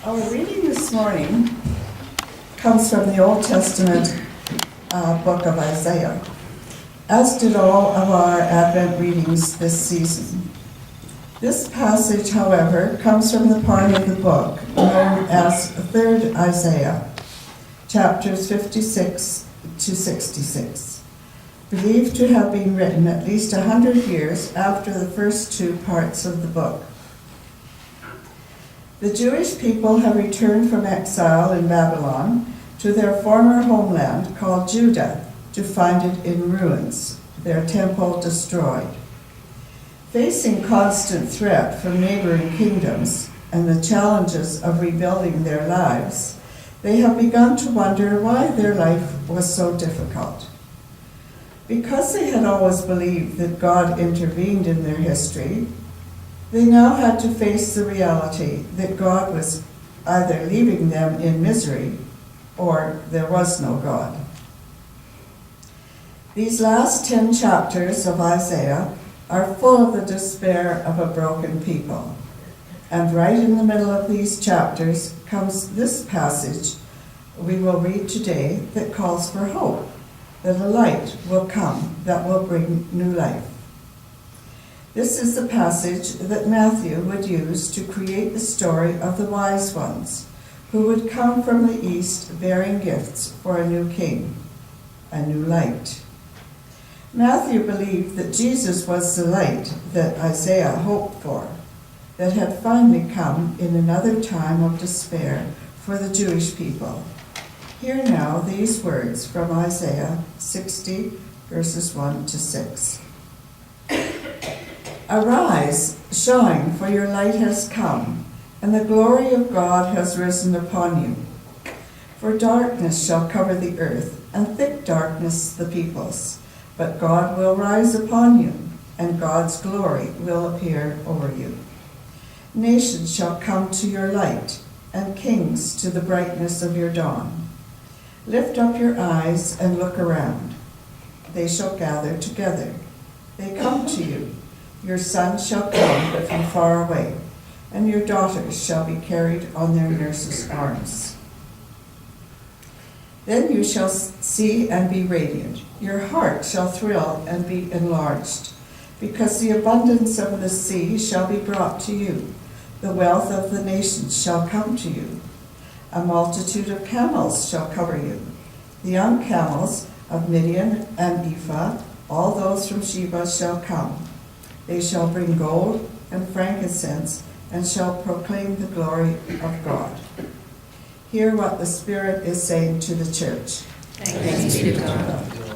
Our reading this morning comes from the Old Testament book of Isaiah, as did all of our Advent readings this season. This passage, however, comes from the part of the book known as 3rd Isaiah, chapters 56 to 66, believed to have been written at least 100 years after the first two parts of the book. The Jewish people have returned from exile in Babylon to their former homeland called Judah to find it in ruins, their temple destroyed. Facing constant threat from neighboring kingdoms and the challenges of rebuilding their lives, they have begun to wonder why their life was so difficult. Because they had always believed that God intervened in their history, they now had to face the reality that God was either leaving them in misery or there was no God. These last 10 chapters of Isaiah are full of the despair of a broken people. And right in the middle of these chapters comes this passage we will read today that calls for hope, that a light will come that will bring new life. This is the passage that Matthew would use to create the story of the wise ones, who would come from the east bearing gifts for a new king, a new light. Matthew believed that Jesus was the light that Isaiah hoped for, that had finally come in another time of despair for the Jewish people. Hear now these words from Isaiah 60, verses 1 to 6. Arise, shine, for your light has come, and the glory of God has risen upon you. For darkness shall cover the earth, and thick darkness the peoples. But God will rise upon you, and God's glory will appear over you. Nations shall come to your light, and kings to the brightness of your dawn. Lift up your eyes and look around. They shall gather together. They come to you. Your sons shall come from far away, and your daughters shall be carried on their nurses' arms. Then you shall see and be radiant. Your heart shall thrill and be enlarged, because the abundance of the sea shall be brought to you. The wealth of the nations shall come to you. A multitude of camels shall cover you. The young camels of Midian and Ephah, all those from Sheba shall come. They shall bring gold and frankincense and shall proclaim the glory of God. Hear what the Spirit is saying to the church. Thanks be to God.